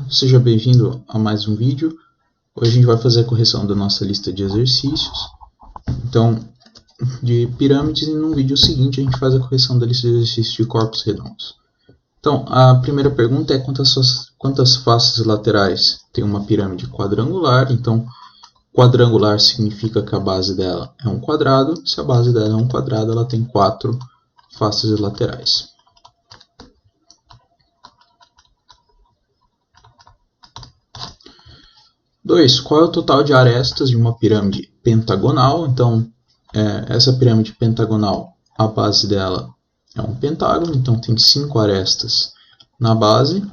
Seja bem-vindo a mais um vídeo. Hoje a gente vai fazer a correção da nossa lista de exercícios. Então, de pirâmides, e no vídeo seguinte a gente faz a correção da lista de exercícios de corpos redondos. Então, a primeira pergunta é quantas faces laterais tem uma pirâmide quadrangular. Então, quadrangular significa que a base dela é um quadrado. Se a base dela é um quadrado, ela tem 4 faces laterais. Qual é o total de arestas de uma pirâmide pentagonal? Então, essa pirâmide pentagonal, a base dela é um pentágono, então tem 5 arestas na base.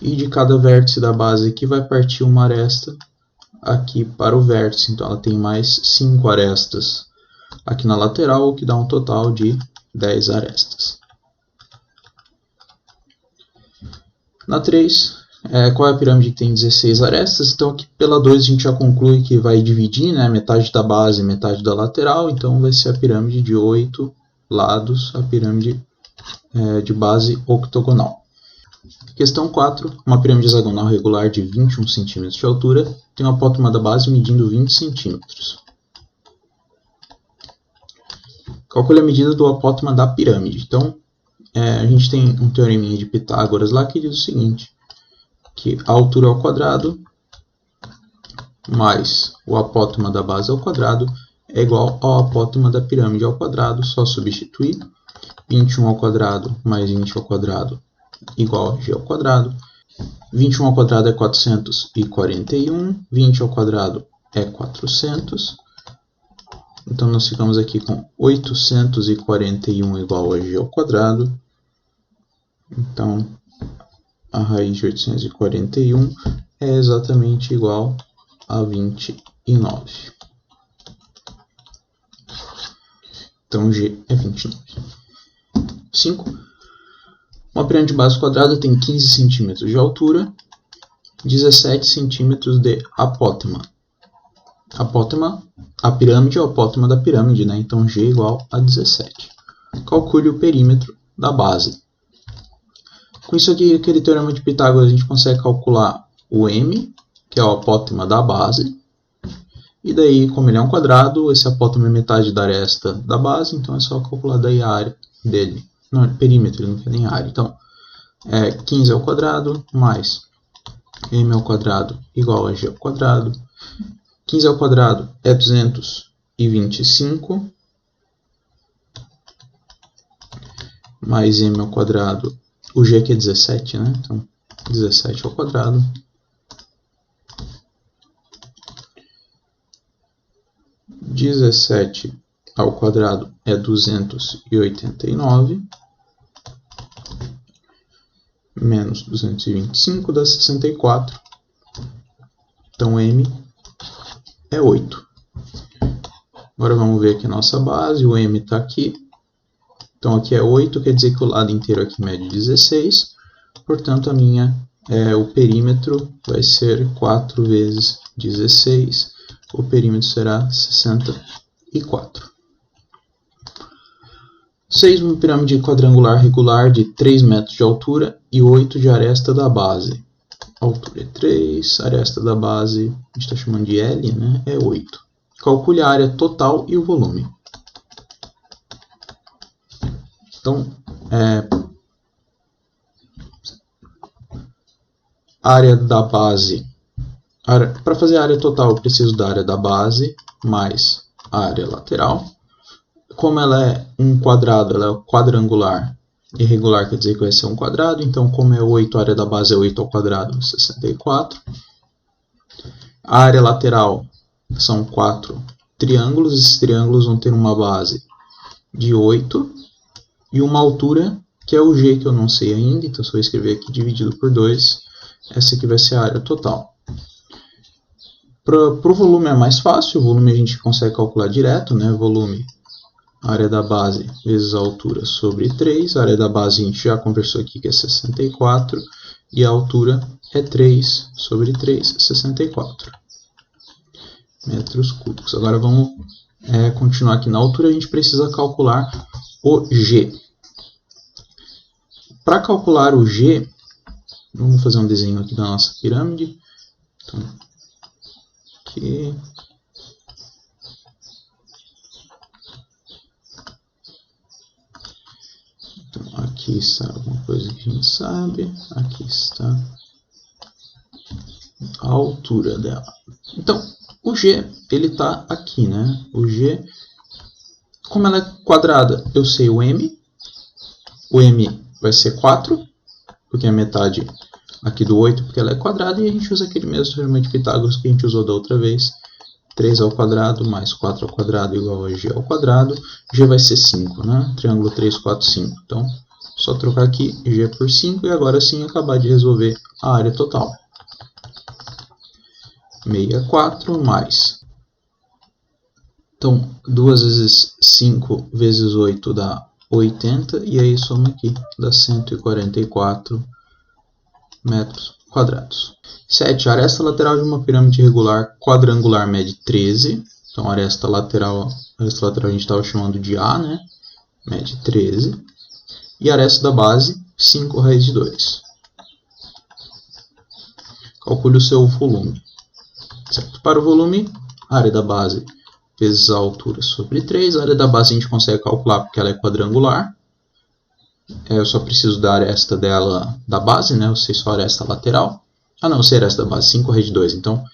E de cada vértice da base aqui vai partir uma aresta aqui para o vértice. Então, ela tem mais 5 arestas aqui na lateral, o que dá um total de 10 arestas. Na 3... qual é a pirâmide que tem 16 arestas? Então aqui pela 2 a gente já conclui que vai dividir, né, metade da base e metade da lateral, então vai ser a pirâmide de 8 lados, a pirâmide de base octogonal. Questão 4, uma pirâmide hexagonal regular de 21 cm de altura tem uma apótoma da base medindo 20 cm. Calcule a medida do apótoma da pirâmide. Então a gente tem um teoreminha de Pitágoras lá que diz o seguinte, que a altura ao quadrado mais o apótoma da base ao quadrado é igual ao apótoma da pirâmide ao quadrado, só substituir. 21 ao quadrado mais 20 ao quadrado igual a g ao quadrado. 21 ao quadrado é 441, 20 ao quadrado é 400. Então nós ficamos aqui com 841 igual a g ao quadrado. Então a raiz de 841 é exatamente igual a 29. Então, G é 29. 5. Uma pirâmide de base quadrada tem 15 cm de altura, 17 cm de apótema. Apótema, a pirâmide é o apótema da pirâmide, né? Então, G é igual a 17. Calcule o perímetro da base. Com isso aqui, aquele teorema de Pitágoras, a gente consegue calcular o M, que é o apótema da base. E daí, como ele é um quadrado, esse apótema é metade da aresta da base, então é só calcular daí a área dele. Não, perímetro, ele não quer nem área. Então, 15 ao quadrado mais M ao quadrado igual a G ao quadrado. 15 ao quadrado é 225, mais M ao quadrado. O G aqui é 17, né? Então, 17 ao quadrado. (17 ao quadrado é 289. Menos 225 dá 64. Então, M é 8. Agora vamos ver aqui a nossa base. O M está aqui. Então, aqui é 8, quer dizer que o lado inteiro aqui mede 16. Portanto, o perímetro vai ser 4 vezes 16. O perímetro será 64. 6. Uma pirâmide quadrangular regular de 3 metros de altura e 8 de aresta da base. A altura é 3, a aresta da base, a gente está chamando de L, né? É 8. Calcule a área total e o volume. Então, área da base. Para fazer a área total, eu preciso da área da base mais a área lateral. Como ela é um quadrado, ela é quadrangular. Irregular quer dizer que vai ser um quadrado. Então, como é 8, a área da base é 8 ao quadrado, 64. A área lateral são 4 triângulos. Esses triângulos vão ter uma base de 8. E uma altura, que é o G, que eu não sei ainda, então só vou escrever aqui dividido por 2. Essa aqui vai ser a área total. Para o volume é mais fácil, o volume a gente consegue calcular direto, né? Volume, área da base vezes a altura sobre 3. A área da base a gente já conversou aqui que é 64. E a altura é 3 sobre 3, 64 metros cúbicos. Agora vamos continuar aqui na altura, a gente precisa calcular o G. Para calcular o G, Vamos fazer um desenho aqui da nossa pirâmide. Então, aqui. Então, aqui está alguma coisa que a gente sabe. Aqui está a altura dela. Então, o G, ele está aqui, né? O G, como ela é quadrada, eu sei o M. O M vai ser 4, porque é metade aqui do 8, porque ela é quadrada, e a gente usa aquele mesmo teorema de Pitágoras que a gente usou da outra vez. 3 ao quadrado mais 4 ao quadrado igual a G ao quadrado. G vai ser 5, né? Triângulo 3, 4, 5. Então, só trocar aqui G por 5 e agora sim acabar de resolver a área total. 64 mais. Então, 2 vezes 5 vezes 8 dá 80, e aí soma aqui, dá 144 metros quadrados. 7. A aresta lateral de uma pirâmide regular quadrangular mede 13. Então, a aresta lateral a gente estava chamando de A, né? Mede 13. E a aresta da base, 5 raiz de 2. Calcule o seu volume. Certo? Para o volume, a área da base vezes a altura sobre 3. A área da base a gente consegue calcular porque ela é quadrangular. Eu só preciso da aresta dela da base, né? Eu sei só a aresta lateral. Ah, não, eu sei a aresta da base, 5 raiz de 2. Então,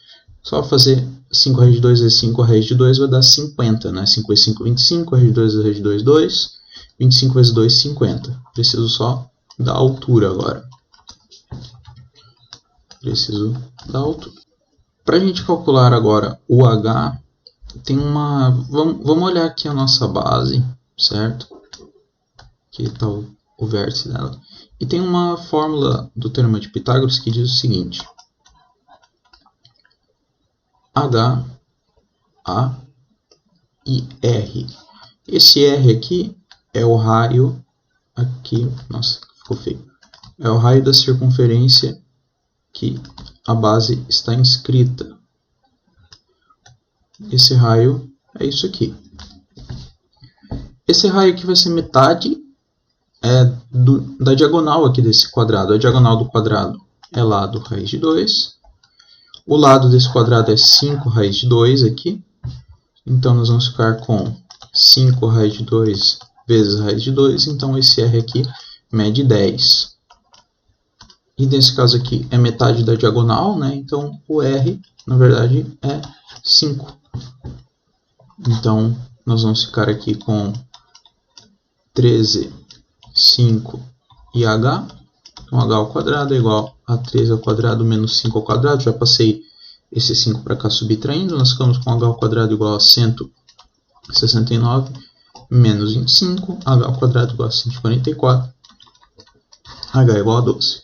só fazer 5 raiz de 2 vezes 5 raiz de 2 vai dar 50, né? 5 vezes 5, 25. Raiz de 2 vezes raiz de 2, 2. 25 vezes 2, 50. Preciso só da altura agora. Preciso da altura. Para a gente calcular agora o H, tem uma... Vamos olhar aqui a nossa base, certo? Aqui está o vértice dela. E tem uma fórmula do teorema de Pitágoras que diz o seguinte: H, A e R. Esse R aqui é o raio... Aqui, nossa, ficou feio. É o raio da circunferência que a base está inscrita. Esse raio é isso aqui. Esse raio aqui vai ser metade da diagonal aqui desse quadrado. A diagonal do quadrado é lado raiz de 2. O lado desse quadrado é 5 raiz de 2 aqui. Então, nós vamos ficar com 5 raiz de 2 vezes raiz de 2. Então, esse R aqui mede 10. E nesse caso aqui é metade da diagonal, né? Então, o R, na verdade, é 5. Então, nós vamos ficar aqui com 13, 5 e H. Então, H ao quadrado é igual a 13 ao quadrado menos 5 ao quadrado. Já passei esse 5 para cá subtraindo. Nós ficamos com H ao quadrado igual a 169 menos 25. H ao quadrado igual a 144. H é igual a 12.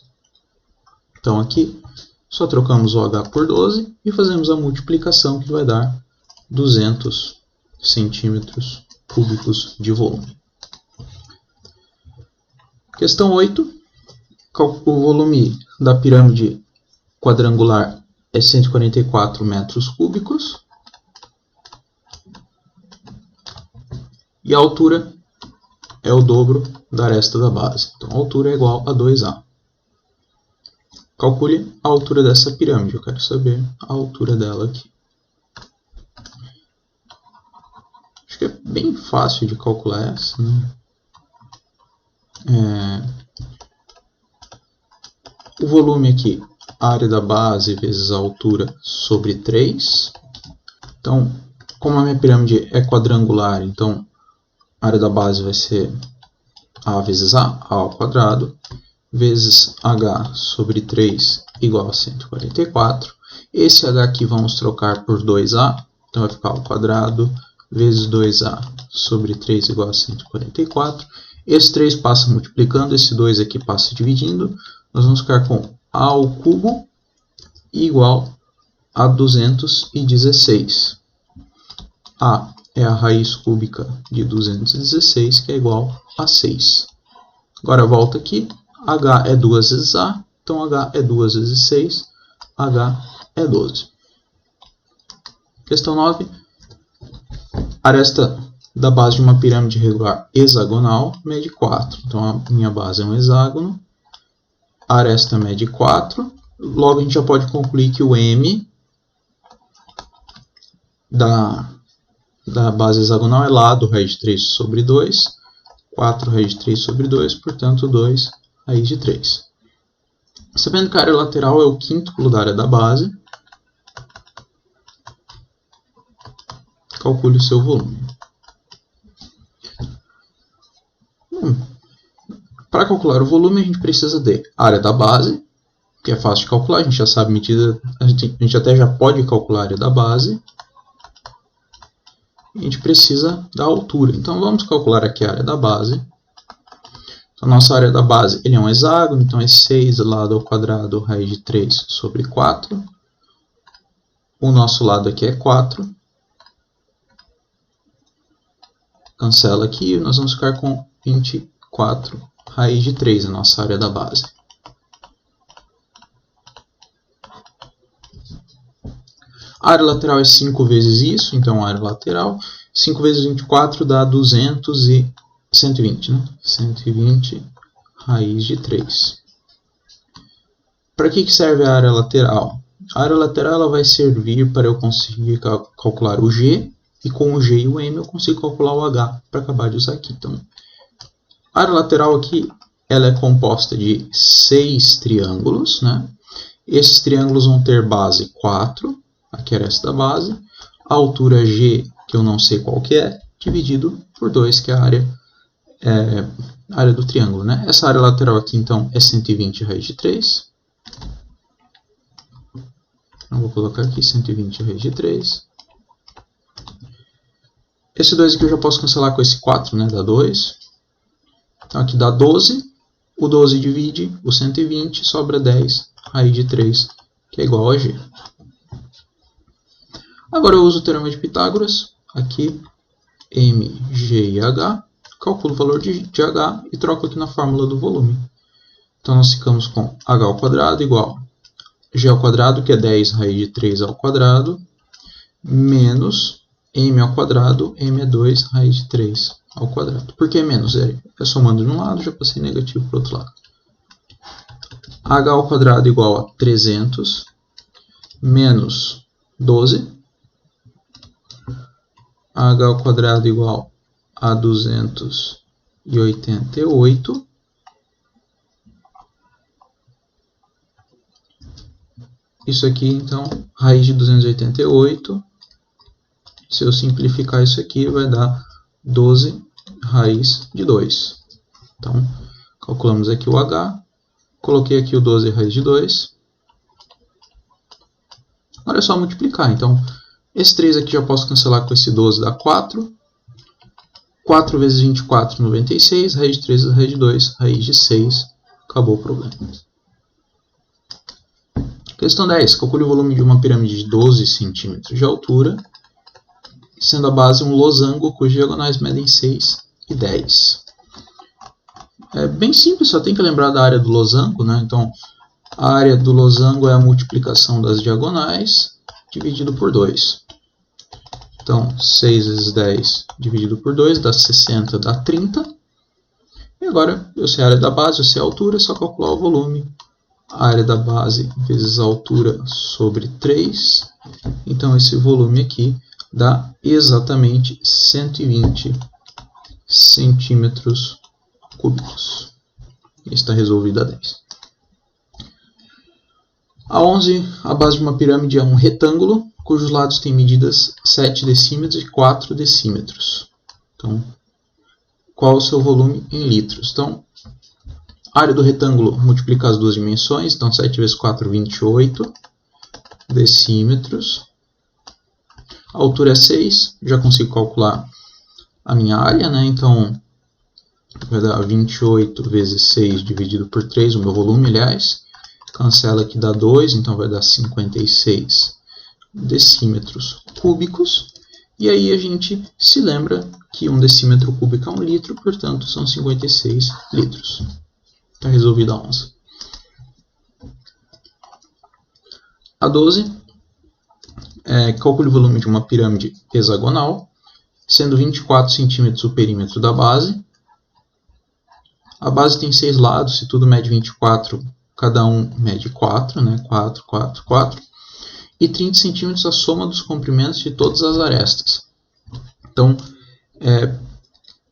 Então, aqui, só trocamos o H por 12 e fazemos a multiplicação que vai dar 200 centímetros cúbicos de volume. Questão 8. O volume da pirâmide quadrangular é 144 metros cúbicos. E a altura é o dobro da aresta da base. Então, a altura é igual a 2A. Calcule a altura dessa pirâmide. Eu quero saber a altura dela aqui. Acho que é bem fácil de calcular essa, né? O volume aqui, a área da base vezes a altura sobre 3. Então, como a minha pirâmide é quadrangular, então a área da base vai ser A vezes A ao quadrado, vezes H sobre 3 igual a 144. Esse H aqui vamos trocar por 2A, então vai ficar ao quadrado vezes 2A sobre 3 igual a 144. Esse 3 passa multiplicando, esse 2 aqui passa dividindo. Nós vamos ficar com A ao cubo igual a 216. A é a raiz cúbica de 216, que é igual a 6. Agora volta aqui. H é 2 vezes A, então H é 2 vezes 6, H é 12. Questão 9. A aresta da base de uma pirâmide regular hexagonal mede 4. Então, a minha base é um hexágono. a aresta mede 4. Logo, a gente já pode concluir que o M da base hexagonal é lado raiz de 3 sobre 2. 4 raiz de 3 sobre 2, portanto, 2 raiz de 3. Sabendo que a área lateral é o quíntuplo da área da base, calcule o seu volume. Para calcular o volume, a gente precisa de área da base, que é fácil de calcular, a gente já sabe medida, a gente até já pode calcular a área da base. A gente precisa da altura. Então, vamos calcular aqui a área da base. Então, a nossa área da base ele é um hexágono, então é 6 lado ao quadrado raiz de 3 sobre 4. O nosso lado aqui é 4. Cancela aqui e nós vamos ficar com 24 raiz de 3, a nossa área da base. A área lateral é 5 vezes isso, então a área lateral, 5 vezes 24 dá 120, né? 120 raiz de 3. Para que serve a área lateral? A área lateral ela vai servir para eu conseguir calcular o G, e com o G e o M eu consigo calcular o H para acabar de usar aqui. Então, a área lateral aqui ela é composta de 6 triângulos, né? Esses triângulos vão ter base 4. Aqui era essa da base, a altura G, que eu não sei qual que é, dividido por 2, que é a área do triângulo, né? Essa área lateral aqui, então, é 120 raiz de 3. Eu vou colocar aqui 120 raiz de 3. Esse 2 aqui eu já posso cancelar com esse 4, né? Dá 2. Então, aqui dá 12. O 12 divide o 120, sobra 10 raiz de 3, que é igual a G. Agora eu uso o teorema de Pitágoras, aqui M, G e H, calculo o valor de H e troco aqui na fórmula do volume. Então nós ficamos com H ao quadrado igual G ao quadrado, que é 10 raiz de 3 ao quadrado, menos M ao quadrado, M é 2 raiz de 3 ao quadrado. Por que menos? É somando de um lado, já passei negativo para o outro lado. H ao quadrado igual a 300, menos 12. H ao quadrado igual a 288. Isso aqui, então, raiz de 288. Se eu simplificar isso aqui, vai dar 12 raiz de 2. Então, calculamos aqui o H. Coloquei aqui o 12 raiz de 2. Agora é só multiplicar. Então, esse 3 aqui já posso cancelar com esse 12, dá 4. 4 vezes 24, 96. Raiz de 3 vezes raiz de 2, raiz de 6. Acabou o problema. Questão 10. Calcule o volume de uma pirâmide de 12 centímetros de altura, sendo a base um losango cujas diagonais medem 6 e 10. É bem simples, só tem que lembrar da área do losango, né? Então, a área do losango é a multiplicação das diagonais dividido por 2. Então, 6 vezes 10 dividido por 2 dá 60, dá 30. E agora, eu sei a área da base, eu sei a altura, é só calcular o volume. A área da base vezes a altura sobre 3. Então, esse volume aqui dá exatamente 120 centímetros cúbicos. Está resolvido a 10. A 11, a base de uma pirâmide é um retângulo, cujos lados têm medidas 7 decímetros e 4 decímetros. Então, qual o seu volume em litros? Então, a área do retângulo multiplica as duas dimensões, então 7 vezes 4, 28 decímetros. A altura é 6, já consigo calcular a minha área, né? Então, vai dar 28 vezes 6 dividido por 3, o meu volume, aliás. Cancela aqui, dá 2, então vai dar 56 decímetros cúbicos. E aí a gente se lembra que 1 decímetro cúbico é 1 litro, portanto são 56 litros. Está resolvida a 11. A 12, calcule o volume de uma pirâmide hexagonal, sendo 24 centímetros o perímetro da base. A base tem 6 lados, se tudo mede 24, cada um mede 4, né? 4, 4, 4. E 30 centímetros a soma dos comprimentos de todas as arestas. Então,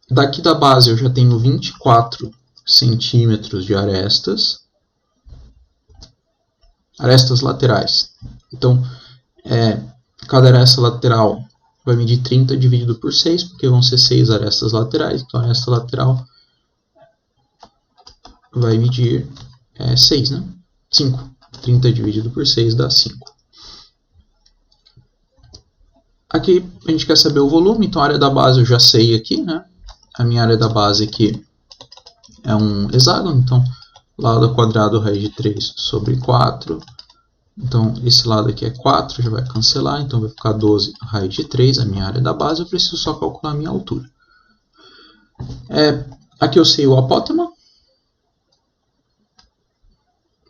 daqui da base eu já tenho 24 centímetros de arestas laterais. Então, cada aresta lateral vai medir 30 dividido por 6, porque vão ser 6 arestas laterais. Então, a aresta lateral vai medir 6, né? 5. 30 dividido por 6 dá 5. Aqui a gente quer saber o volume, então a área da base eu já sei aqui, né? A minha área da base aqui é um hexágono, então lado ao quadrado raiz de 3 sobre 4. Então esse lado aqui é 4, já vai cancelar, então vai ficar 12 raiz de 3, a minha área da base. Eu preciso só calcular a minha altura. Aqui eu sei o apótema,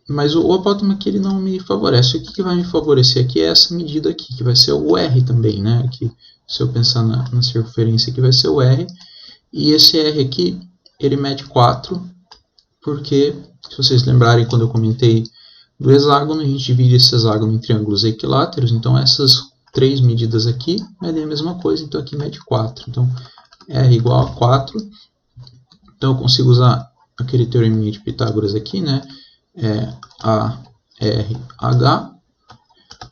mas o apótema aqui ele não me favorece. O que vai me favorecer aqui é essa medida aqui, que vai ser o R também, né? Aqui, se eu pensar na circunferência aqui, vai ser o R. E esse R aqui, ele mede 4, porque, se vocês lembrarem, quando eu comentei do hexágono, a gente divide esse hexágono em triângulos equiláteros. Então, essas 3 medidas aqui medem a mesma coisa, então aqui mede 4. Então, R igual a 4. Então, eu consigo usar aquele teoreminha de Pitágoras aqui, né? ARH,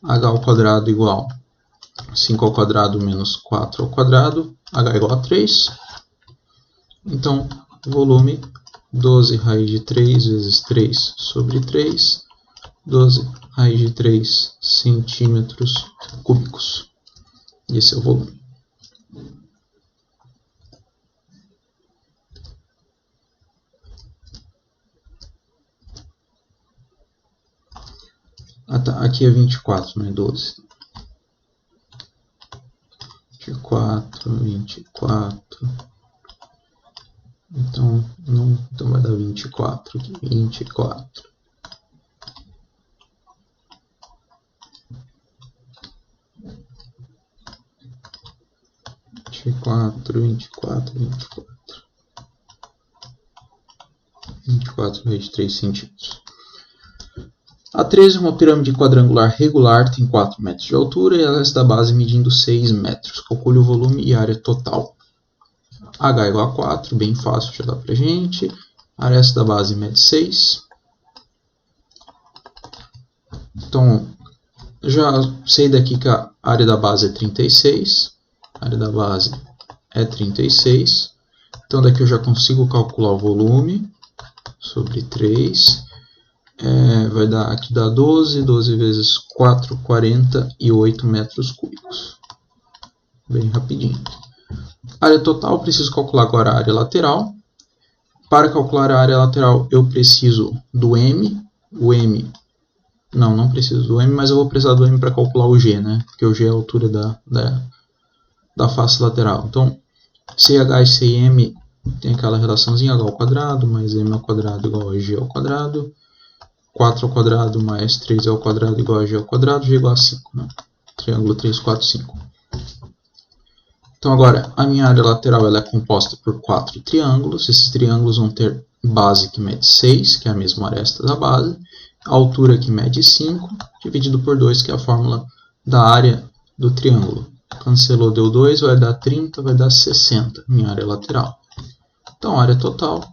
H ao quadrado igual 5 ao quadrado menos 4 ao quadrado, H igual a 3. Então, volume 12 raiz de 3 vezes 3 sobre 3, 12 raiz de 3 centímetros cúbicos. E esse é o volume. Aqui é 24, não é 12. 24. Então vai dar 24 aqui. 24. Raiz de 3 centímetros. A 13 é uma pirâmide quadrangular regular, tem 4 metros de altura e ela está da base medindo 6 metros. Calcule o volume e área total. H igual a 4, bem fácil, já dá pra gente. A aresta da base mede 6. Então, já sei daqui que a área da base é 36. A área da base é 36. Então, daqui eu já consigo calcular o volume sobre 3. Vai dar, aqui dá 12 vezes 4, 48 metros cúbicos. Bem rapidinho. Área total, preciso calcular agora a área lateral. Para calcular a área lateral, eu preciso do M. O M, não preciso do M, mas eu vou precisar do M para calcular o G, né? Porque o G é a altura da face lateral. Então, CH e CM tem aquela relaçãozinha H ao quadrado mais M ao quadrado igual a G ao quadrado. 4 ao quadrado mais 3 ao quadrado igual a G ao quadrado, G igual a 5, né? Triângulo 3, 4, 5. Então agora, a minha área lateral ela é composta por 4 triângulos. Esses triângulos vão ter base que mede 6, que é a mesma aresta da base. A altura que mede 5, dividido por 2, que é a fórmula da área do triângulo. Cancelou, deu 2, vai dar 30, vai dar 60, minha área lateral. Então, a área total,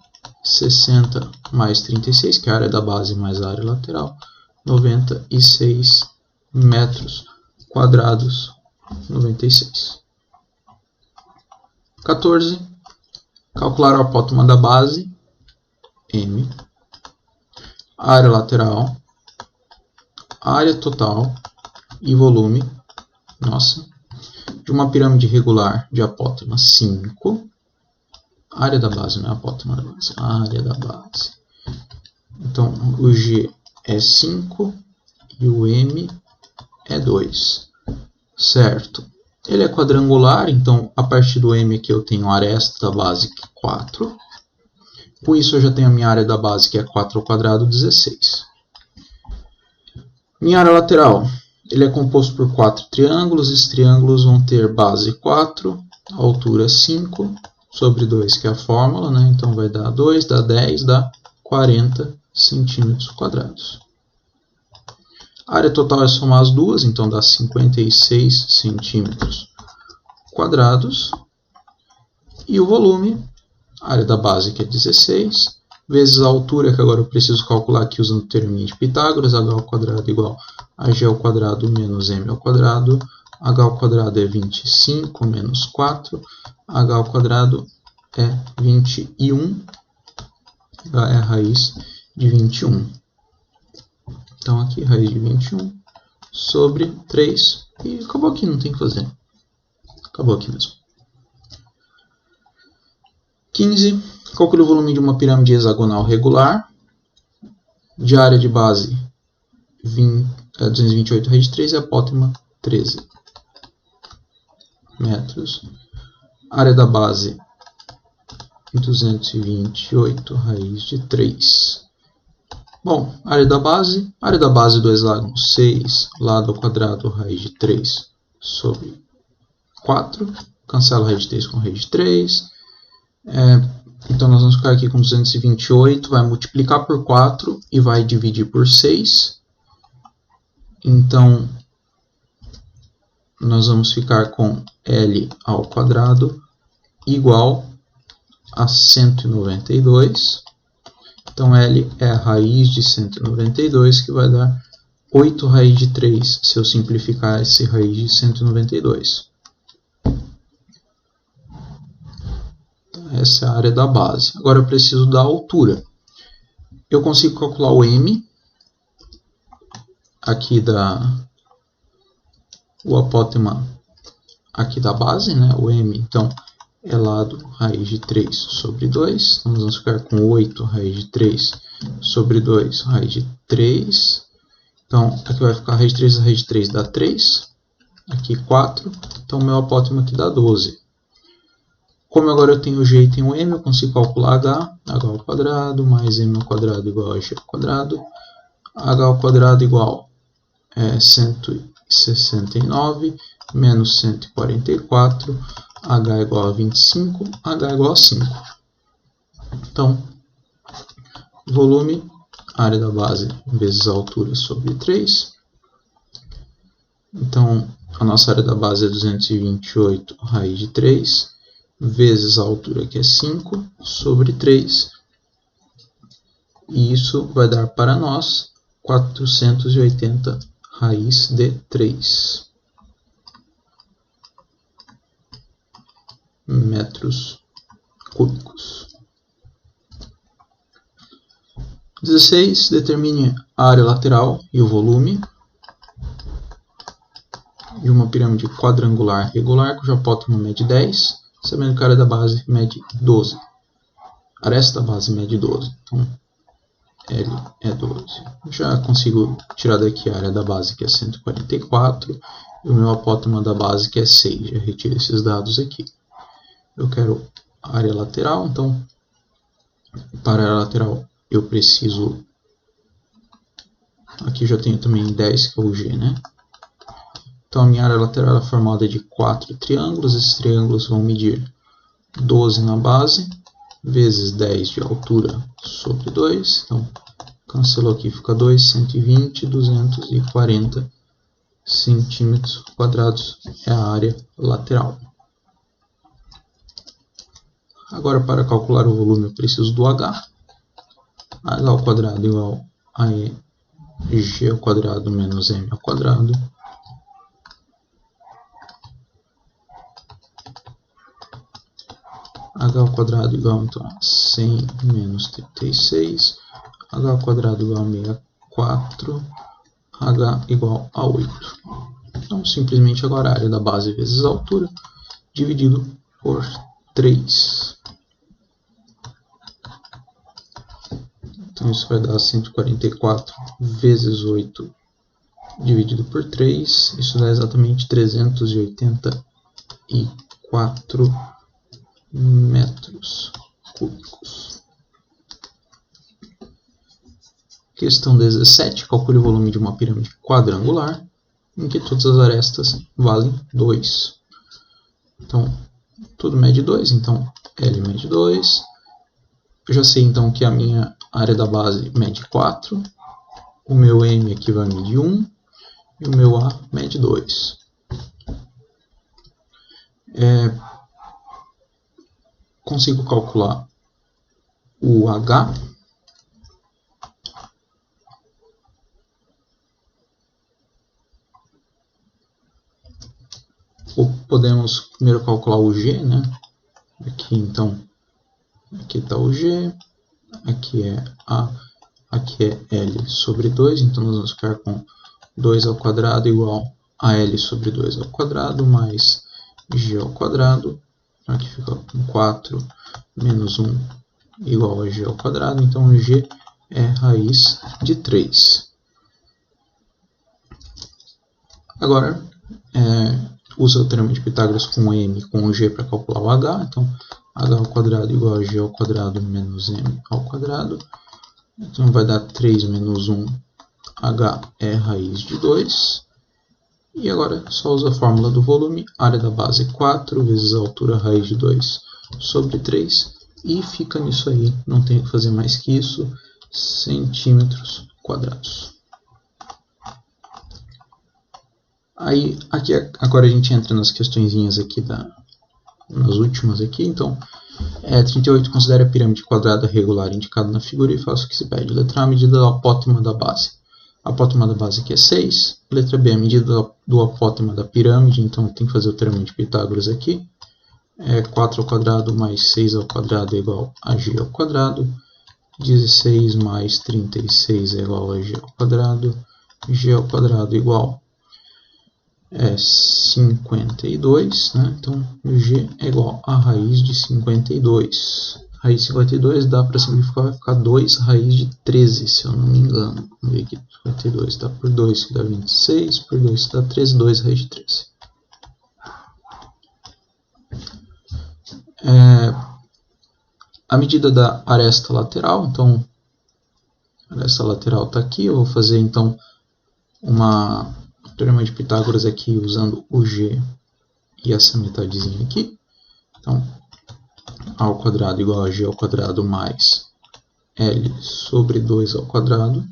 60 mais 36, que é a área da base mais a área lateral, 96 metros quadrados, 96. 14. Calcular o apótema da base, M, a área lateral, a área total e volume, de uma pirâmide regular de apótema 5. Área da base, não é apótema da base, a área da base. Então, o G é 5 e o M é 2. Certo. Ele é quadrangular, então a partir do M aqui eu tenho a aresta da base que é 4. Com isso eu já tenho a minha área da base que é 4 ao quadrado, 16. Minha área lateral, ele é composto por 4 triângulos. Esses triângulos vão ter base 4, altura 5, sobre 2, que é a fórmula, né? Então vai dar 2, dá 10, dá 40 centímetros quadrados. A área total é somar as duas, então dá 56 centímetros quadrados. E o volume, a área da base, que é 16, vezes a altura, que agora eu preciso calcular aqui usando o terminho de Pitágoras, h ao quadrado igual a g ao quadrado menos m ao quadrado. H ao quadrado é 25 menos 4, h ao quadrado é 21, h é a raiz de 21. Então aqui raiz de 21 sobre 3, e acabou aqui, não tem o que fazer. Acabou aqui mesmo. 15. Calcule o volume de uma pirâmide hexagonal regular, de área de base 228 raiz de 3 e apótema 13 metros. Área da base 228 raiz de 3. Bom, área da base do hexágono 6, lado ao quadrado, raiz de 3 sobre 4. Cancela a raiz de 3 com raiz de 3. Então nós vamos ficar aqui com 228, vai multiplicar por 4 e vai dividir por 6. Então nós vamos ficar com L ao quadrado igual a 192. Então L é a raiz de 192, que vai dar 8 raiz de 3, se eu simplificar esse raiz de 192. Essa é a área da base. Agora eu preciso da altura. Eu consigo calcular o M, aqui o apótema aqui da base, né? O M, então, é lado raiz de 3 sobre 2. Então, nós vamos ficar com 8 raiz de 3 sobre 2 raiz de 3. Então, aqui vai ficar raiz de 3 dá 3. Aqui 4. Então, o meu apótema aqui dá 12. Como agora eu tenho o G e tenho o M, eu consigo calcular H ao quadrado mais M ao quadrado igual a G ao quadrado. H ao quadrado igual a 169 menos 144. H igual a 25, H igual a 5. Então, volume, área da base vezes a altura sobre 3. Então, a nossa área da base é 228 raiz de 3, vezes a altura, que é 5, sobre 3. E isso vai dar para nós 480 raiz de 3. Metros cúbicos. 16. Determine a área lateral e o volume de uma pirâmide quadrangular regular cujo apótema mede 10, sabendo que a área da base mede 12. A aresta da base mede 12. Então, L é 12. Já consigo tirar daqui a área da base, que é 144, e o meu apótema da base, que é 6. Já retiro esses dados aqui. Eu quero a área lateral, então, para a área lateral, eu preciso... Aqui já tenho também 10, que é o G, né? Então, a minha área lateral é formada de 4 triângulos. Esses triângulos vão medir 12 na base, vezes 10 de altura sobre 2. Então, cancelou aqui, fica 2, 120, 240 centímetros quadrados é a área lateral. Agora, para calcular o volume, eu preciso do H. H ao quadrado igual a G ao quadrado menos M ao quadrado. H ao quadrado igual, então, a 100 menos 36. H ao quadrado igual a 64. H igual a 8. Então, simplesmente agora a área da base vezes a altura, dividido por 3. Então, isso vai dar 144 vezes 8 dividido por 3. Isso dá exatamente 384 metros cúbicos. Questão 17. Calcule o volume de uma pirâmide quadrangular em que todas as arestas valem 2. Então, tudo mede 2. Então, L mede 2. Eu já sei, então, que a minha a área da base mede 4, o meu M aqui vai medir 1 e o meu A mede 2. Consigo calcular o H. Ou podemos primeiro calcular o G, né? Aqui então, aqui está o G, aqui é A, aqui é L sobre 2, então nós vamos ficar com 2 ao quadrado igual a L sobre 2 ao quadrado mais G ao quadrado. Aqui fica com 4 menos 1 igual a G ao quadrado, então G é raiz de 3. Agora, usa o teorema de Pitágoras com M e com o G para calcular o H, então H ao quadrado igual a G ao quadrado menos M ao quadrado, então vai dar 3 menos 1, H é raiz de 2, e agora só usa a fórmula do volume, área da base é 4 vezes a altura raiz de 2 sobre 3, e fica nisso aí, não tem que fazer mais que isso, centímetros quadrados. Aí, aqui agora a gente entra nas questõezinhas aqui, nas últimas aqui, então, 38 considera a pirâmide quadrada regular indicada na figura e faça o que se pede. Letra A, a medida do apótema da base. A apótema da base aqui é 6. Letra B, a medida do apótema da pirâmide, então tem que fazer o teorema de Pitágoras aqui. 4 ao quadrado mais 6 ao quadrado é igual a G ao quadrado. 16 mais 36 é igual a G ao quadrado. G ao quadrado igual 52, né? Então G é igual a raiz de 52. Raiz de 52 dá para simplificar, vai ficar 2 raiz de 13, se eu não me engano. Vamos ver aqui, 52 dá por 2, que dá 26, por 2 dá 13, 2 raiz de 13. A medida da aresta lateral, então a aresta lateral está aqui, eu vou fazer então uma teorema de Pitágoras aqui usando o G e essa metadezinha aqui. Então, A ao quadrado igual a G ao quadrado mais L sobre 2 ao quadrado.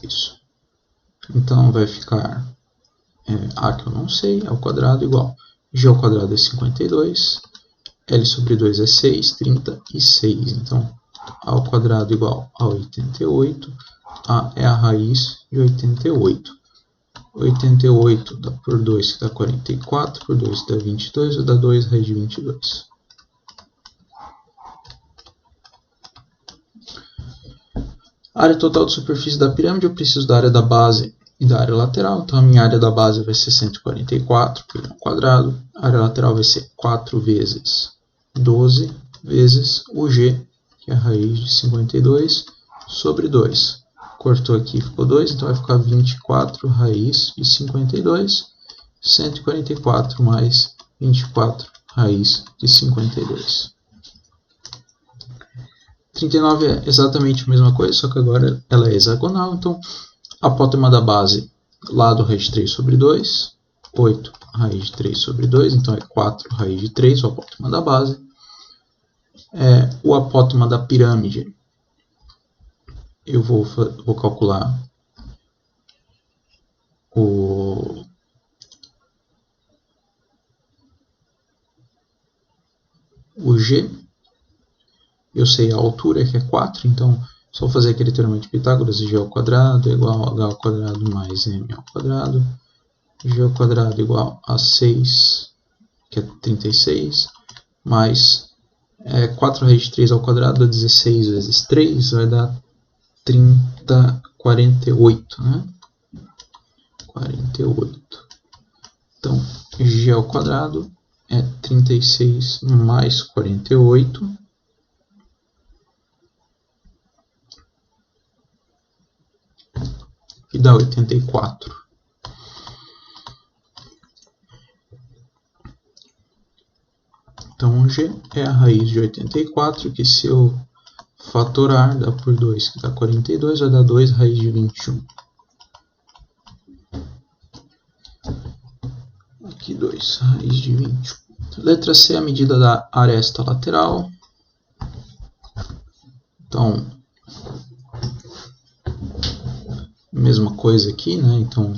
Isso. Então, vai ficar A, que eu não sei, ao quadrado igual G ao quadrado é 52, L sobre 2 é 6, 36. Então, A ao quadrado igual a 88. A é a raiz de 88. 88 dá por 2, que dá 44. Por 2 dá 22, dá 2 raiz de 22. A área total de superfície da pirâmide, eu preciso da área da base e da área lateral. Então, a minha área da base vai ser 144 por ao quadrado. A área lateral vai ser 4 vezes 12 vezes o G, que é a raiz de 52, sobre 2. Cortou aqui, ficou 2, então vai ficar 24 raiz de 52, 144 mais 24 raiz de 52. 39 é exatamente a mesma coisa, só que agora ela é hexagonal, então apótema da base, lado raiz de 3 sobre 2, 8 raiz de 3 sobre 2, então é 4 raiz de 3, o apótema da base. O apótema da pirâmide, eu vou calcular o G. Eu sei a altura, que é 4, então só fazer aquele teorema de Pitágoras, G ao quadrado é igual a H ao quadrado mais M ao quadrado. G ao quadrado igual a 6, que é 36, mais 4 raiz de 3 ao quadrado dá 16 vezes 3, vai dar 48, né? 48. Então, G ao quadrado é 36 mais 48. E dá 84. Então, G é a raiz de 84, que se eu fatorar, dá por 2, que dá 42, vai dar 2 raiz de 21. Aqui de 2, raiz de 20. Letra C, a medida da aresta lateral. Então, mesma coisa aqui, né? Então,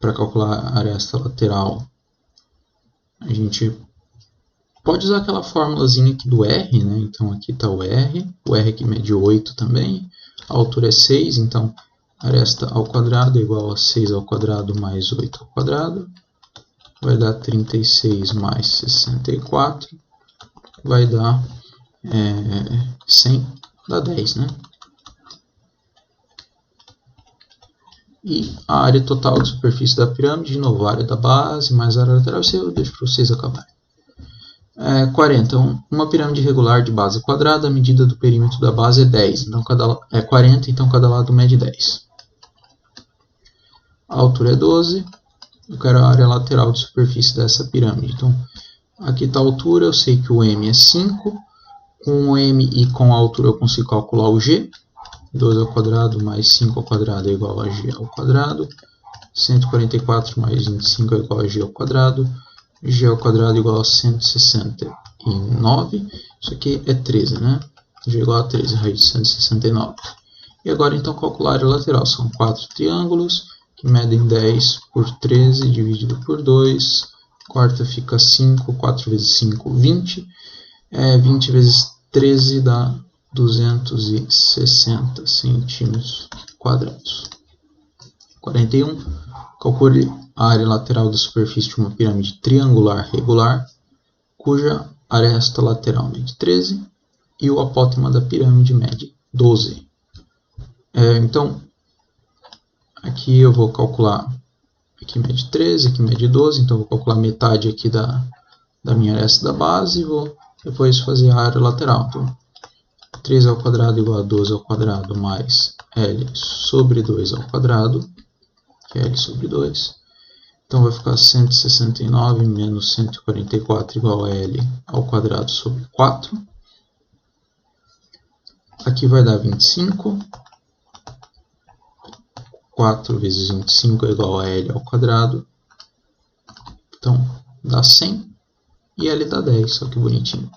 para calcular a aresta lateral, a gente pode usar aquela formulazinha aqui do R, né? Então, aqui está o R aqui mede 8 também, a altura é 6, então, aresta ao quadrado é igual a 6 ao quadrado mais 8 ao quadrado, vai dar 36 mais 64, vai dar 100, dá 10, né? E a área total de superfície da pirâmide, de novo, a área da base mais a área lateral, isso eu deixo para vocês acabarem. 40. Uma pirâmide regular de base quadrada, a medida do perímetro da base é 10. Então, 40, então cada lado mede 10. A altura é 12. Eu quero a área lateral de superfície dessa pirâmide. Então, aqui está a altura, eu sei que o M é 5. Com o M e com a altura eu consigo calcular o G. 2 ao quadrado mais 5 ao quadrado é igual a G ao quadrado. 144 mais 25 é igual a G ao quadrado. G ao quadrado é igual a 169. Isso aqui é 13, né? G igual a 13, raiz de 169. E agora, então, calcular a área lateral. São 4 triângulos que medem 10 por 13 dividido por 2. Quarta fica 5. 4 vezes 5, 20. 20 vezes 13 dá 260 centímetros quadrados. 41. Calcule a área lateral da superfície de uma pirâmide triangular regular, cuja aresta lateral mede 13 e o apótema da pirâmide mede 12. Então, aqui eu vou calcular, aqui mede 13, aqui mede 12, então eu vou calcular metade aqui da minha aresta da base e vou depois fazer a área lateral. Então, 13 ao quadrado igual a 12 ao quadrado mais L sobre 2 ao quadrado, que é L sobre 2. Então vai ficar 169 menos 144 igual a L ao quadrado sobre 4. Aqui vai dar 25. 4 vezes 25 é igual a L ao quadrado. Então dá 100 e L dá 10, só que bonitinho.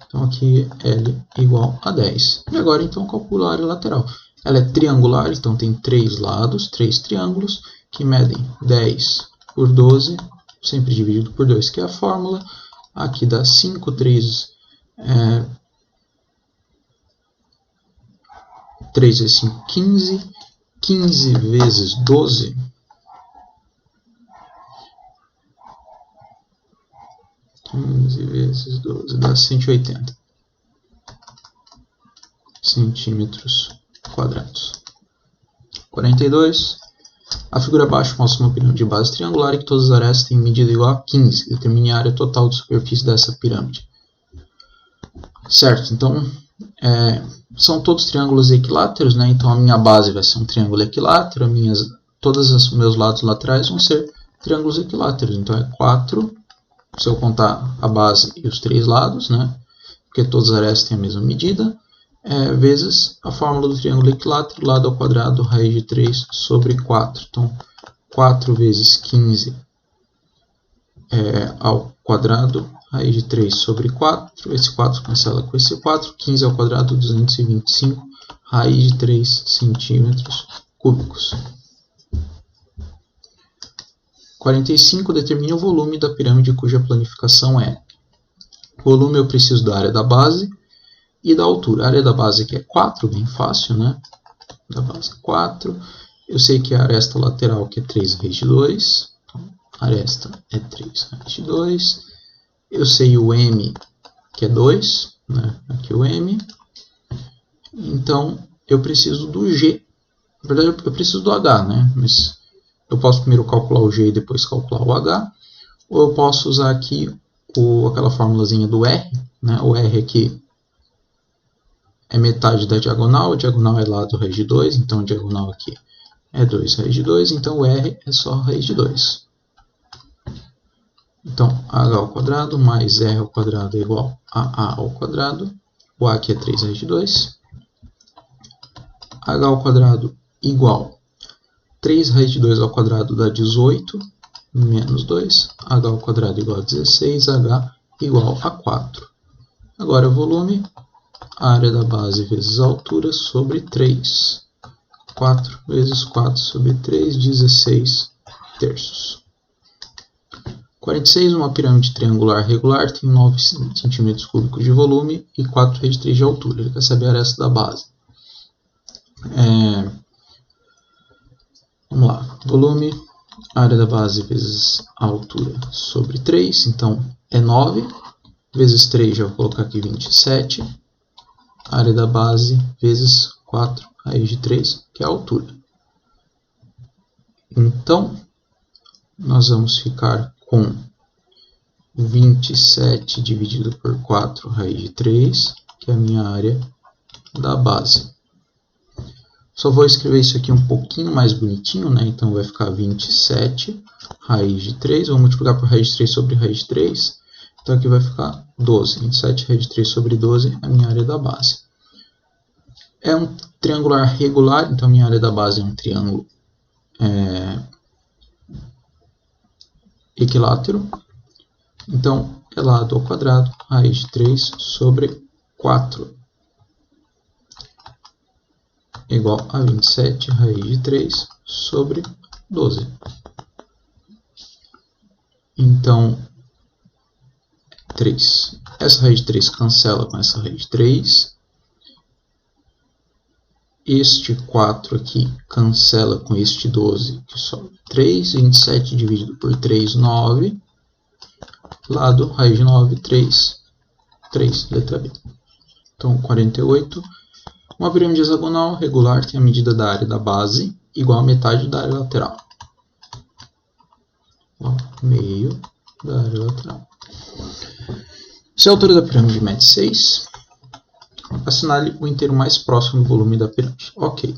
Então aqui L igual a 10. E agora então calculo a área lateral. Ela é triangular, então tem 3 lados, 3 triângulos, que medem 10 por 12, sempre dividido por 2, que é a fórmula. Aqui dá 5, 3 vezes 5, 15. 15 vezes 12 dá 180 centímetros quadrados. 42. A figura abaixo mostra uma pirâmide de base triangular e que todas as arestas têm medida igual a 15. Determine a área total de superfície dessa pirâmide. Certo, então são todos triângulos equiláteros, né? Então a minha base vai ser um triângulo equilátero, todos os meus lados laterais vão ser triângulos equiláteros. Então é 4, se eu contar a base e os 3 lados, né? Porque todas as arestas têm a mesma medida. Vezes a fórmula do triângulo equilátero, lado ao quadrado, raiz de 3 sobre 4. Então, 4 vezes 15 ao quadrado, raiz de 3 sobre 4. Esse 4 cancela com esse 4. 15 ao quadrado, 225, raiz de 3 centímetros cúbicos. 45. Determine o volume da pirâmide cuja planificação é. Volume eu preciso da área da base e da altura. A área da base aqui é 4, bem fácil, né? Da base 4. Eu sei que a aresta lateral que é 3 raiz de 2. Então, a aresta é 3 raiz de 2. Eu sei o M, que é 2, né? Aqui o M. Então, eu preciso do G. Na verdade, eu preciso do H, né? Mas eu posso primeiro calcular o G e depois calcular o H. Ou eu posso usar aqui aquela formulazinha do R, né? O R aqui é metade da diagonal, a diagonal é lado raiz de 2, então a diagonal aqui é 2 raiz de 2, então o R é só raiz de 2. Então, H ao quadrado mais R ao quadrado é igual a A ao quadrado. O A aqui é 3 raiz de 2. H ao quadrado igual 3 raiz de 2 ao quadrado dá 18, menos 2, h ao quadrado igual a 16, h igual a 4. Agora o volume, a área da base vezes a altura sobre 3. 4 vezes 4 sobre 3, 16 terços. 46, uma pirâmide triangular regular, tem 9 cm³ de volume e 4 raiz de 3 de altura. Ele quer saber a área da base. Vamos lá. Volume, área da base vezes a altura sobre 3. Então, é 9. Vezes 3, já vou colocar aqui 27. Área da base vezes 4 raiz de 3, que é a altura. Então, nós vamos ficar com 27 dividido por 4 raiz de 3, que é a minha área da base. Só vou escrever isso aqui um pouquinho mais bonitinho, né? Então vai ficar 27 raiz de 3, vou multiplicar por raiz de 3 sobre raiz de 3. Então aqui vai ficar 12, 27 raiz de 3 sobre 12 é a minha área da base. É um triangular regular, então a minha área da base é um triângulo equilátero. Então, é lado ao quadrado, raiz de 3 sobre 4, igual a 27 raiz de 3 sobre 12. Então, 3. Essa raiz de 3 cancela com essa raiz de 3. Este 4 aqui cancela com este 12, que sobra 3. 27 dividido por 3, 9. Lado, raiz de 9, 3. 3, letra B. Então, 48. Uma pirâmide hexagonal regular tem a medida da área da base igual a metade da área lateral. Meio da área lateral. Se a altura da pirâmide mede 6, assinale o inteiro mais próximo do volume da pirâmide. Ok.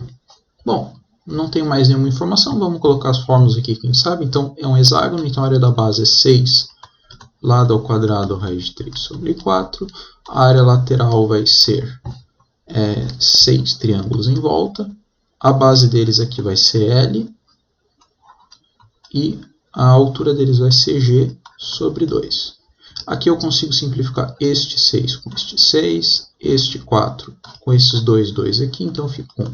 Bom, não tenho mais nenhuma informação, vamos colocar as fórmulas aqui, quem sabe. Então, é um hexágono, então a área da base é 6, lado ao quadrado, raiz de 3 sobre 4. A área lateral vai ser 6 triângulos em volta. A base deles aqui vai ser L. E a altura deles vai ser G sobre 2. Aqui eu consigo simplificar este 6 com este 6, este 4 com esses 2 aqui. Então eu fico com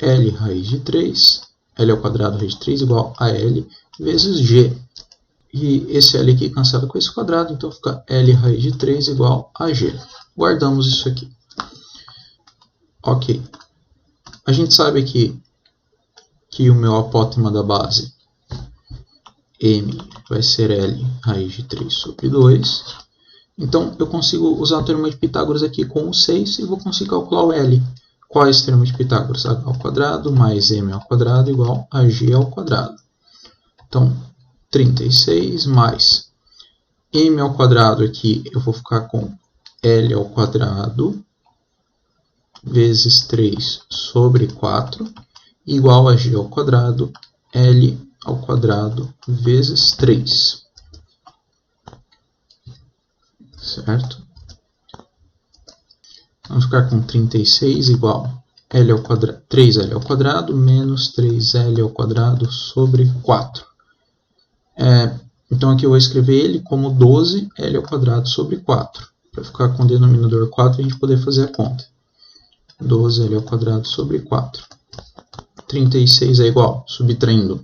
L raiz de 3, L ao quadrado raiz de 3 igual a L vezes G. E esse L aqui cancela com esse quadrado, então fica L raiz de 3 igual a G. Guardamos isso aqui. Ok. A gente sabe aqui que o meu apótema da base M vai ser L raiz de 3 sobre 2. Então, eu consigo usar o teorema de Pitágoras aqui com o 6 e vou conseguir calcular o L. Qual é esse teorema de Pitágoras? H ao quadrado mais M ao quadrado igual a G ao quadrado. Então, 36 mais M ao quadrado aqui, eu vou ficar com L ao quadrado vezes 3 sobre 4 igual a G ao quadrado, L ao quadrado vezes 3. Certo? Vamos ficar com 36 igual L ao quadrado, 3L ao quadrado menos 3L ao quadrado sobre 4. Então aqui eu vou escrever ele como 12L ao quadrado sobre 4. Para ficar com o denominador 4 e a gente poder fazer a conta. 12L ao quadrado sobre 4. 36 é igual, subtraindo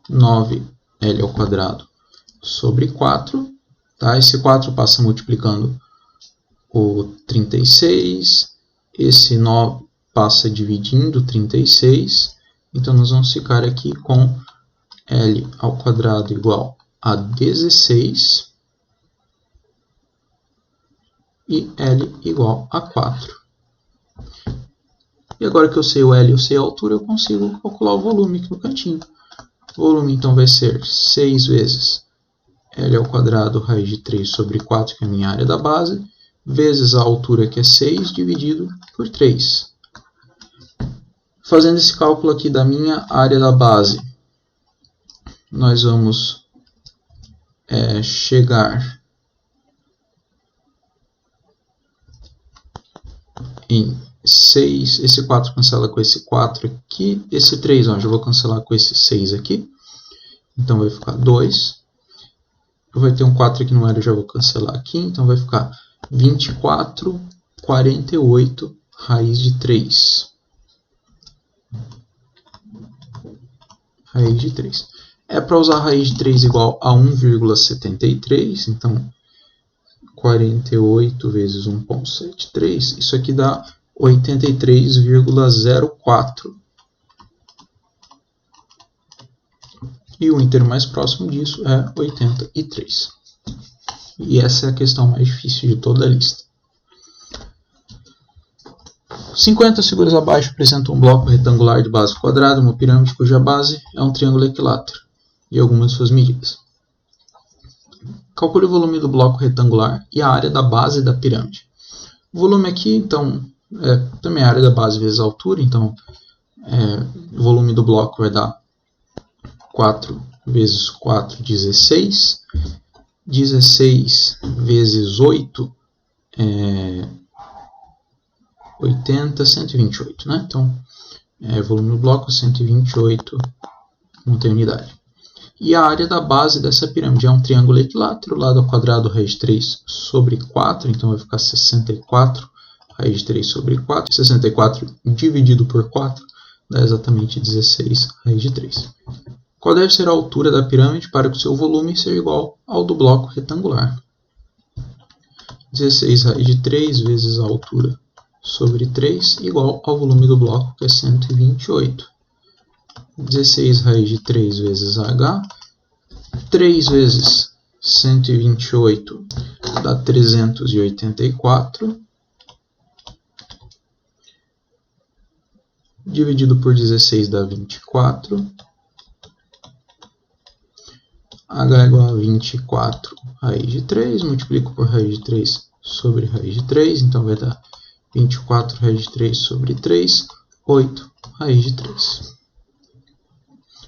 9L ao quadrado sobre 4. Tá? Esse 4 passa multiplicando o 36. Esse 9 passa dividindo 36. Então nós vamos ficar aqui com L ao quadrado igual a 16 e L igual a 4. E agora que eu sei o L e eu sei a altura, eu consigo calcular o volume aqui no cantinho. O volume então vai ser 6 vezes L ao quadrado raiz de 3 sobre 4, que é a minha área da base, vezes a altura, que é 6, dividido por 3. Fazendo esse cálculo aqui da minha área da base, nós vamos chegar em 6, esse 4 cancela com esse 4 aqui, esse 3 ó, já vou cancelar com esse 6 aqui, então vai ficar 2, vai ter um 4 aqui no área, eu já vou cancelar aqui, então vai ficar 24, 48, raiz de 3. Raiz de 3. É para usar a raiz de 3 igual a 1,73, então 48 vezes 1,73, isso aqui dá 83,04. E o inteiro mais próximo disso é 83. E essa é a questão mais difícil de toda a lista. 50 figuras abaixo apresentam um bloco retangular de base quadrada, uma pirâmide cuja base é um triângulo equilátero e algumas de suas medidas. Calcule o volume do bloco retangular e a área da base da pirâmide. O volume aqui, então, também a área da base vezes a altura, então o volume do bloco vai dar 4 vezes 4, 16. 16 vezes 8 é 80, 128, né? Então, volume do bloco 128, não tem unidade. E a área da base dessa pirâmide é um triângulo equilátero, lado ao quadrado, raiz de 3 sobre 4, então vai ficar 64, raiz de 3 sobre 4. 64 dividido por 4 dá exatamente 16, raiz de 3. Qual deve ser a altura da pirâmide para que o seu volume seja igual ao do bloco retangular? 16 raiz de 3 vezes a altura sobre 3 igual ao volume do bloco, que é 128. 16 raiz de 3 vezes h, 3 vezes 128 dá 384, dividido por 16 dá 24, h é igual a 24 raiz de 3, multiplico por raiz de 3 sobre raiz de 3, então vai dar 24 raiz de 3 sobre 3, 8 raiz de 3.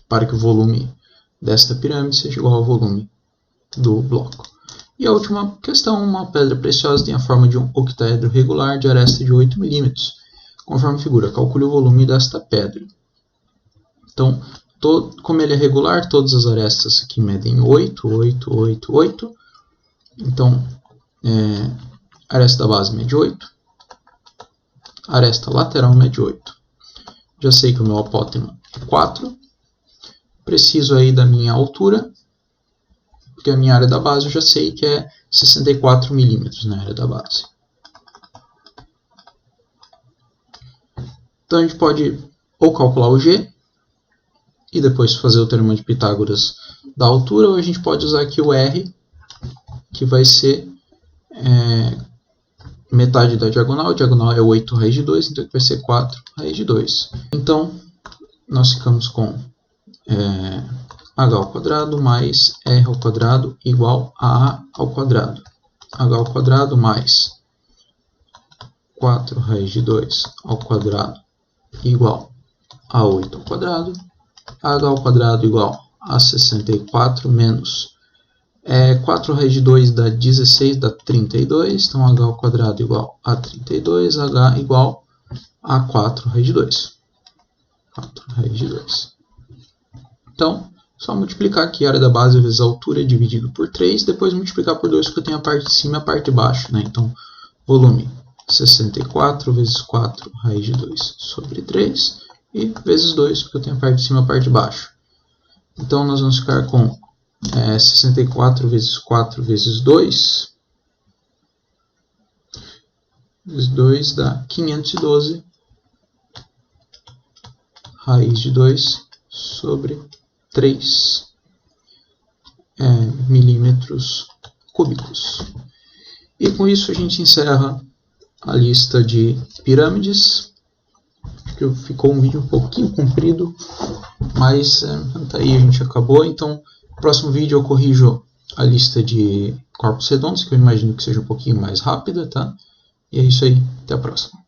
Para que o volume desta pirâmide seja igual ao volume do bloco. E a última questão, uma pedra preciosa tem a forma de um octaedro regular de aresta de 8 mm. Conforme a figura, calcule o volume desta pedra. Então, como ele é regular, todas as arestas aqui medem 8, 8, 8, 8. Então, a aresta da base mede 8. A aresta lateral mede 8. Já sei que o meu apótema é 4. Preciso aí da minha altura, porque a minha área da base eu já sei que é 64 milímetros na área da base. Então a gente pode ou calcular o G e depois fazer o teorema de Pitágoras da altura, ou a gente pode usar aqui o R, que vai ser metade da diagonal. A diagonal é 8 raiz de 2, então vai ser 4 raiz de 2. Então nós ficamos com h ao quadrado mais r ao quadrado igual a a ao quadrado. H ao quadrado mais 4 raiz de 2 ao quadrado igual a 8 ao quadrado. H ao quadrado igual a 64 menos 4 raiz de 2 dá 16, dá 32. Então h ao quadrado igual a 32, h igual a 4 raiz de 2. 4 raiz de 2. Então, só multiplicar aqui a área da base vezes a altura dividido por 3, depois multiplicar por 2, porque eu tenho a parte de cima e a parte de baixo, né? Então, volume 64 vezes 4 raiz de 2 sobre 3, e vezes 2, porque eu tenho a parte de cima e a parte de baixo. Então, nós vamos ficar com 64 vezes 4 vezes 2, vezes 2 dá 512 raiz de 2 sobre 3 milímetros cúbicos. E com isso a gente encerra a lista de pirâmides. Acho que ficou um vídeo um pouquinho comprido, mas tá aí, a gente acabou. Então, no próximo vídeo eu corrijo a lista de corpos redondos, que eu imagino que seja um pouquinho mais rápida, tá? E é isso aí, até a próxima.